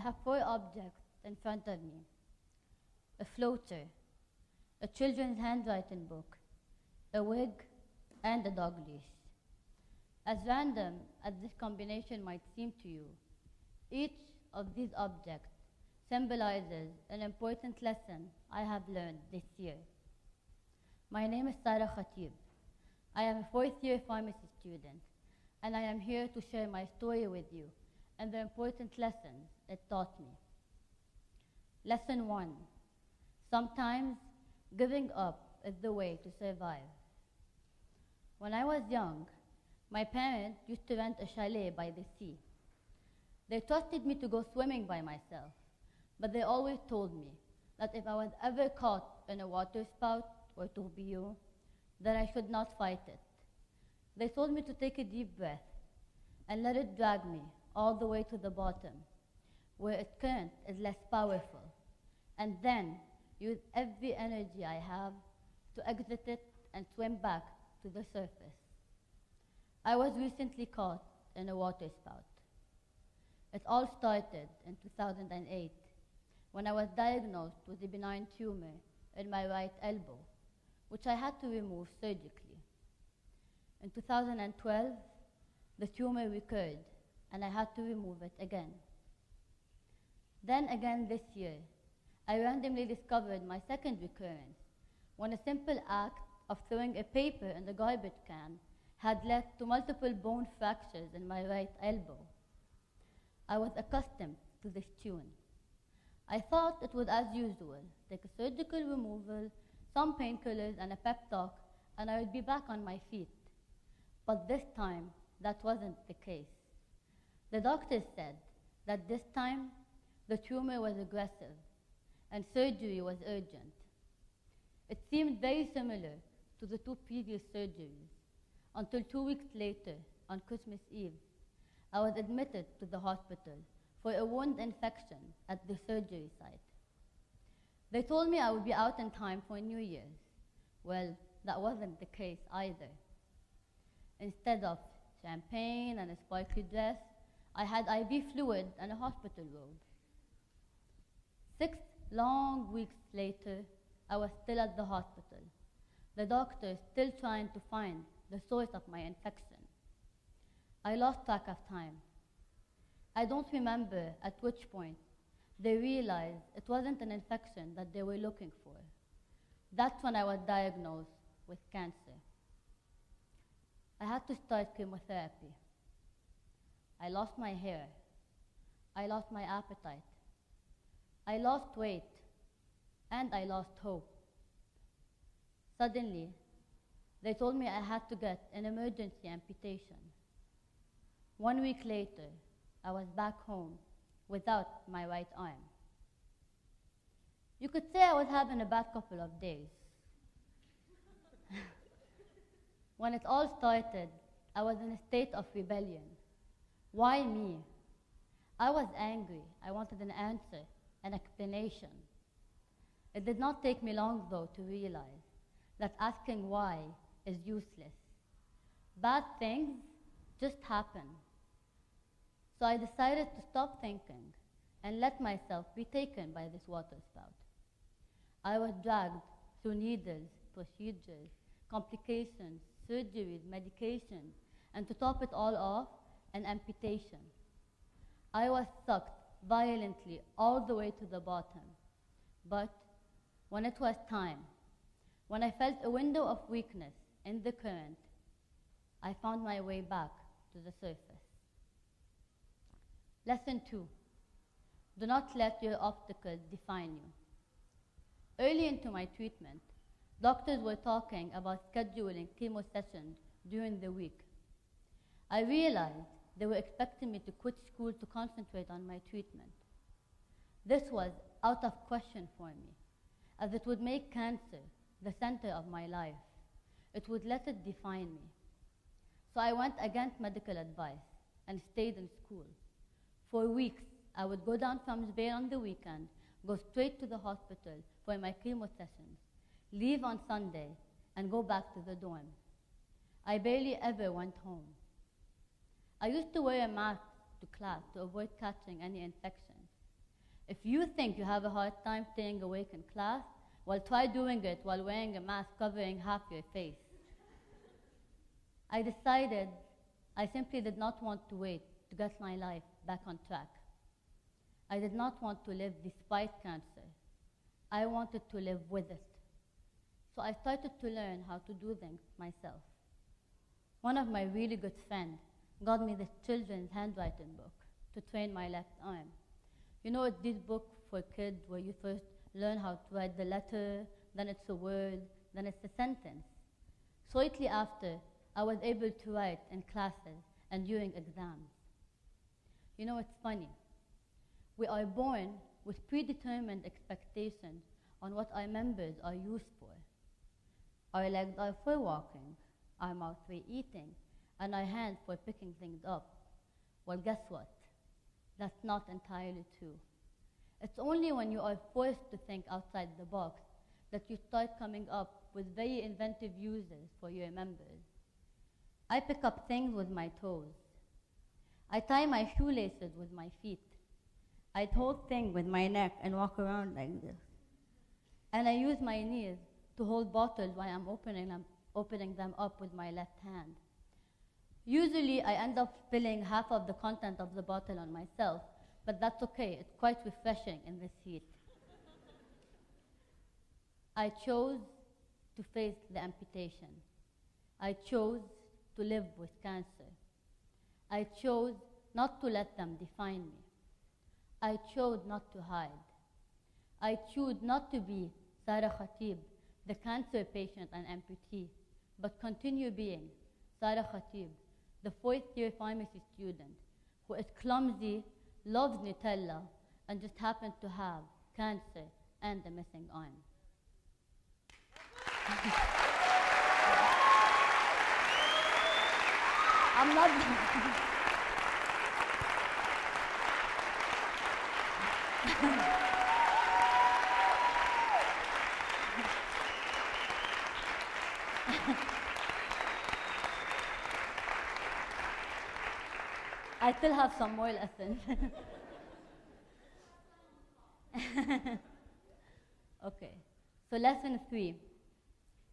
have 4 objects in front of me: a floater, a children's handwriting book, a wig, and a dog leash. As random as this combination might seem to you, each of these objects symbolizes an important lesson I have learned this year. My name is Sarah Khatib. I am a 4th-year pharmacy student, and I am here to share my story with you and the important lessons it taught me. Lesson 1. Sometimes giving up is the way to survive. When I was young, my parents used to rent a chalet by the sea. They trusted me to go swimming by myself, but they always told me that if I was ever caught in a water spout or tourbillon, that I should not fight it. They told me to take a deep breath and let it drag me all the way to the bottom, where its current is less powerful, and then use every energy I have to exit it and swim back to the surface. I was recently caught in a water spout. It all started in 2008 when I was diagnosed with a benign tumor in my right elbow, which I had to remove surgically. In 2012, the tumor recurred and I had to remove it again. Then again this year, I randomly discovered my second recurrence when a simple act of throwing a paper in the garbage can had led to multiple bone fractures in my right elbow. I was accustomed to this tune. I thought it was as usual: take a surgical removal, some painkillers, and a pep talk, and I would be back on my feet. But this time, that wasn't the case. The doctors said that this time, the tumor was aggressive, and surgery was urgent. It seemed very similar to the 2 previous surgeries, until 2 weeks later, on Christmas Eve, I was admitted to the hospital for a wound infection at the surgery site. They told me I would be out in time for New Year's. Well, that wasn't the case either. Instead of champagne and a sparkly dress, I had IV fluid and a hospital robe. 6 long weeks later, I was still at the hospital, the doctor still trying to find the source of my infection. I lost track of time. I don't remember at which point they realized it wasn't an infection that they were looking for. That's when I was diagnosed with cancer. I had to start chemotherapy. I lost my hair. I lost my appetite. I lost weight, and I lost hope. Suddenly, they told me I had to get an emergency amputation. 1 week later, I was back home without my right arm. You could say I was having a bad couple of days. When it all started, I was in a state of rebellion. Why me? I was angry. I wanted an answer, an explanation. It did not take me long, though, to realize that asking why is useless. Bad things just happen. So I decided to stop thinking and let myself be taken by this water spout. I was dragged through needles, procedures, complications, surgeries, medications, and to top it all off, an amputation. I was sucked violently all the way to the bottom. But when it was time, when I felt a window of weakness in the current, I found my way back to the surface. Lesson 2. Do not let your obstacles define you. Early into my treatment, doctors were talking about scheduling chemo sessions during the week. I realized they were expecting me to quit school to concentrate on my treatment. This was out of question for me, as it would make cancer the center of my life. It would let it define me. So I went against medical advice and stayed in school. For weeks, I would go down from Zubair on the weekend, go straight to the hospital for my chemo sessions, leave on Sunday, and go back to the dorm. I barely ever went home. I used to wear a mask to class to avoid catching any infections, If you think you have a hard time staying awake in class, well, try doing it while wearing a mask covering half your face. I decided I simply did not want to wait to get my life back on track. I did not want to live despite cancer. I wanted to live with it. So I started to learn how to do things myself. One of my really good friends got me this children's handwriting book to train my left arm. You know, it's this book for kids where you first learn how to write the letter, then it's a word, then it's a sentence. Shortly after, I was able to write in classes and during exams. You know, it's funny. We are born with predetermined expectations on what our members are used for. Our legs are for walking, our mouth for eating, and our hands for picking things up. Well, guess what? That's not entirely true. It's only when you are forced to think outside the box that you start coming up with very inventive uses for your members. I pick up things with my toes. I tie my shoelaces with my feet. I hold things with my neck and walk around like this. And I use my knees to hold bottles while I'm opening them up with my left hand. Usually, I end up spilling half of the content of the bottle on myself, but that's okay. It's quite refreshing in this heat. I chose to face the amputation. I chose to live with cancer. I chose not to let them define me. I chose not to hide. I chose not to be Sarah Khatib, the cancer patient and amputee, but continue being Sarah Khatib, the fourth-year pharmacy student who is clumsy, loves Nutella, and just happens to have cancer and a missing arm. I'm not I still have some more lessons. Okay, so lesson 3.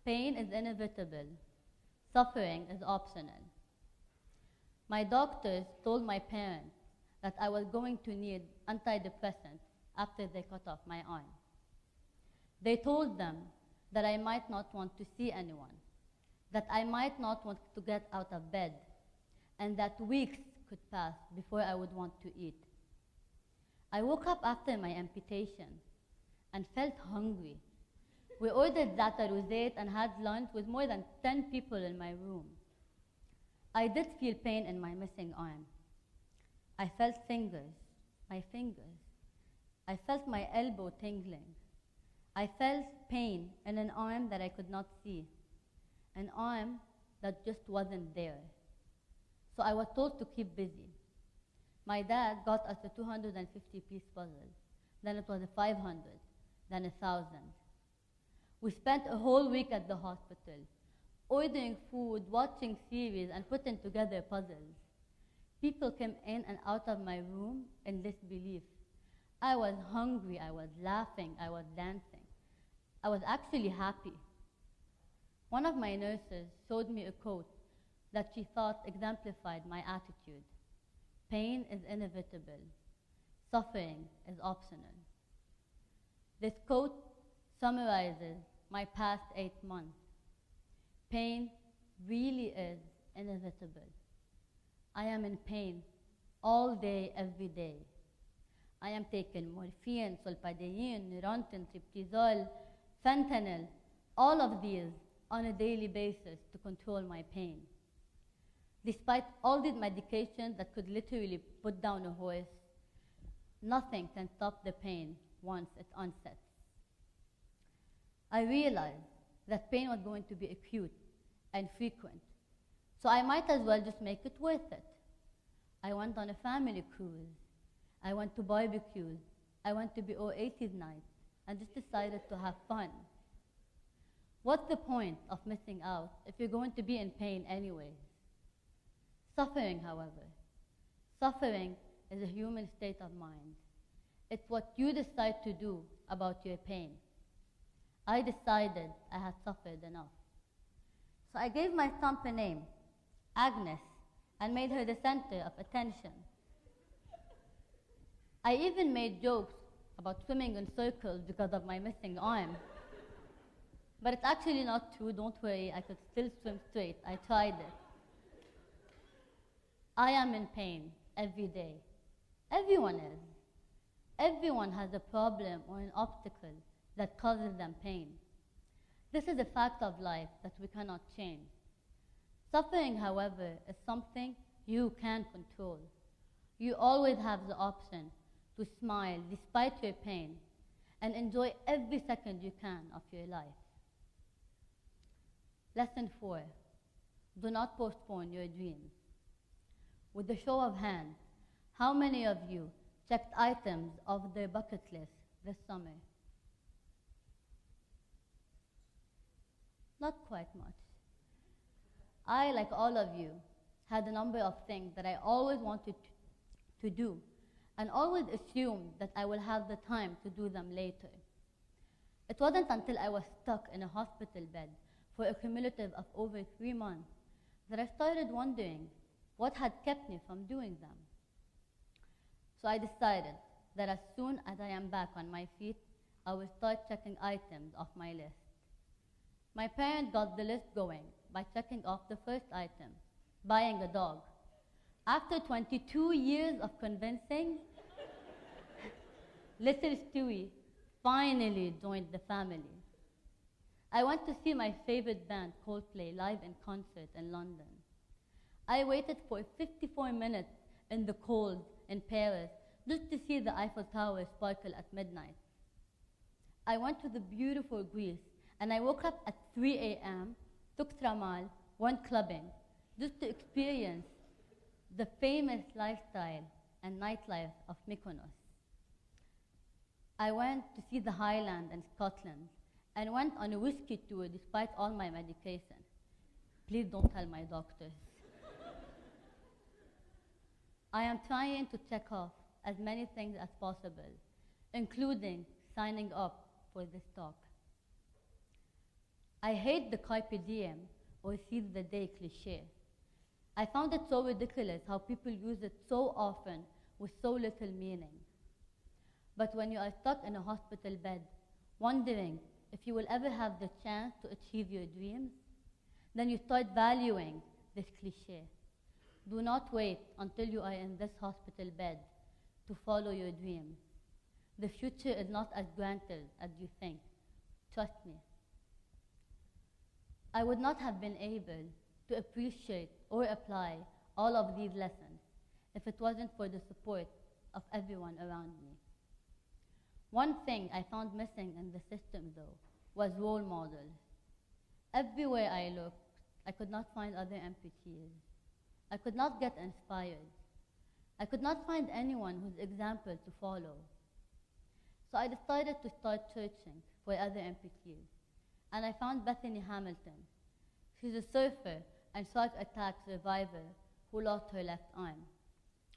Pain is inevitable. Suffering is optional. My doctors told my parents that I was going to need antidepressants after they cut off my arm. They told them that I might not want to see anyone, that I might not want to get out of bed, and that weeks could pass before I would want to eat. I woke up after my amputation and felt hungry. We ordered za'atar rosette and had lunch with more than 10 people in my room. I did feel pain in my missing arm. I felt my fingers. I felt my elbow tingling. I felt pain in an arm that I could not see, an arm that just wasn't there. So I was told to keep busy. My dad got us a 250-piece puzzle. Then it was a 500, then 1,000. We spent a whole week at the hospital, ordering food, watching series, and putting together puzzles. People came in and out of my room in disbelief. I was hungry, I was laughing, I was dancing. I was actually happy. One of my nurses showed me a quote that she thought exemplified my attitude. Pain is inevitable. Suffering is optional. This quote summarizes my past 8 months. Pain really is inevitable. I am in pain all day, every day. I am taking morphine, solpadeine, Neurontin, triptizol, fentanyl, all of these on a daily basis to control my pain. Despite all these medications that could literally put down a horse, nothing can stop the pain once it onsets. I realized that pain was going to be acute and frequent, so I might as well just make it worth it. I went on a family cruise. I went to barbecues. I went to be Oasis nights and just decided to have fun. What's the point of missing out if you're going to be in pain anyways? Suffering, however, suffering is a human state of mind. It's what you decide to do about your pain. I decided I had suffered enough. So I gave my thumb a name, Agnes, and made her the center of attention. I even made jokes about swimming in circles because of my missing arm. But it's actually not true, don't worry, I could still swim straight. I tried it. I am in pain every day. Everyone is. Everyone has a problem or an obstacle that causes them pain. This is a fact of life that we cannot change. Suffering, however, is something you can control. You always have the option to smile despite your pain and enjoy every second you can of your life. Lesson 4, do not postpone your dreams. With a show of hands, how many of you checked items off their bucket list this summer? Not quite much. I, like all of you, had a number of things that I always wanted to do and always assumed that I will have the time to do them later. It wasn't until I was stuck in a hospital bed for a cumulative of over 3 months that I started wondering what had kept me from doing them. So I decided that as soon as I am back on my feet, I will start checking items off my list. My parents got the list going by checking off the first item, buying a dog. After 22 years of convincing, little Stewie finally joined the family. I went to see my favorite band, Coldplay, live in concert in London. I waited for 54 minutes in the cold in Paris just to see the Eiffel Tower sparkle at midnight. I went to the beautiful Greece, and I woke up at 3 a.m., took tramway, went clubbing, just to experience the famous lifestyle and nightlife of Mykonos. I went to see the Highland in Scotland and went on a whiskey tour despite all my medication. Please don't tell my doctors. I am trying to check off as many things as possible, including signing up for this talk. I hate the carpe diem or seize the day cliché. I found it so ridiculous how people use it so often with so little meaning. But when you are stuck in a hospital bed, wondering if you will ever have the chance to achieve your dreams, then you start valuing this cliché. Do not wait until you are in this hospital bed to follow your dreams. The future is not as granted as you think. Trust me. I would not have been able to appreciate or apply all of these lessons if it wasn't for the support of everyone around me. One thing I found missing in the system, though, was role models. Everywhere I looked, I could not find other amputees. I could not get inspired. I could not find anyone whose example to follow. So I decided to start searching for other amputees, and I found Bethany Hamilton. She's a surfer and shark attack survivor who lost her left arm.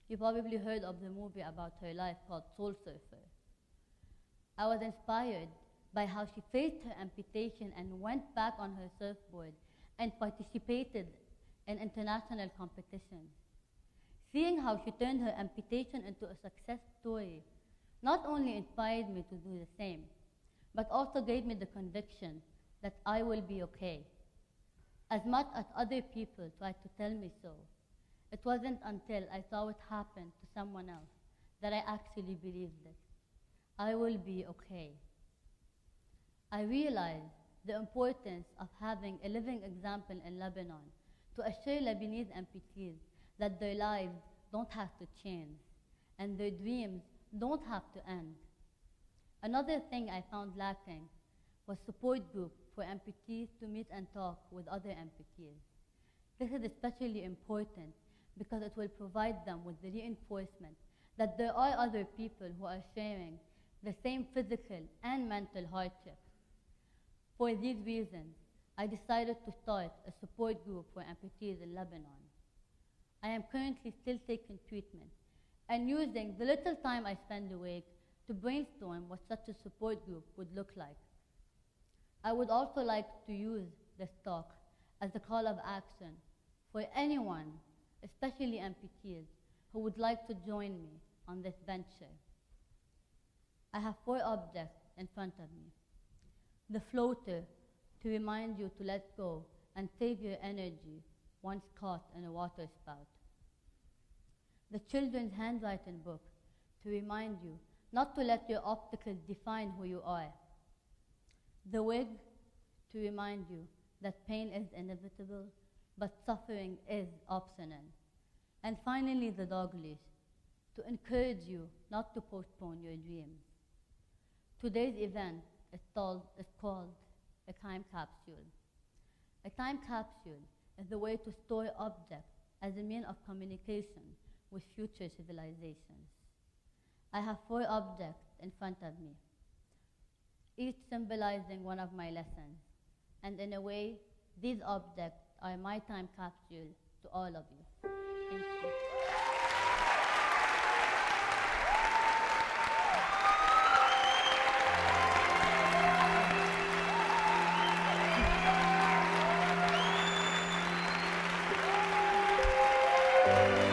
You probably heard of the movie about her life called Soul Surfer. I was inspired by how she faced her amputation and went back on her surfboard and participated in international competitions. Seeing how she turned her amputation into a success story not only inspired me to do the same, but also gave me the conviction that I will be okay. As much as other people tried to tell me so, it wasn't until I saw it happen to someone else that I actually believed it. I will be okay. I realized the importance of having a living example in Lebanon to assure Lebanese amputees that their lives don't have to change and their dreams don't have to end. Another thing I found lacking was support group for amputees to meet and talk with other amputees. This is especially important because it will provide them with the reinforcement that there are other people who are sharing the same physical and mental hardships. For these reasons, I decided to start a support group for amputees in Lebanon. I am currently still taking treatment and using the little time I spend awake, to brainstorm what such a support group would look like. I would also like to use this talk as a call of action for anyone, especially amputees, who would like to join me on this venture. I have 4 objects in front of me. The floater, to remind you to let go and save your energy once caught in a water spout. The children's handwriting book, to remind you not to let your obstacles define who you are. The wig, to remind you that pain is inevitable, but suffering is optional. And finally, the dog leash, to encourage you not to postpone your dreams. Today's event is called a time capsule. A time capsule is a way to store objects as a means of communication with future civilizations. I have 4 objects in front of me, each symbolizing one of my lessons. And in a way, these objects are my time capsule to all of you. Thank you.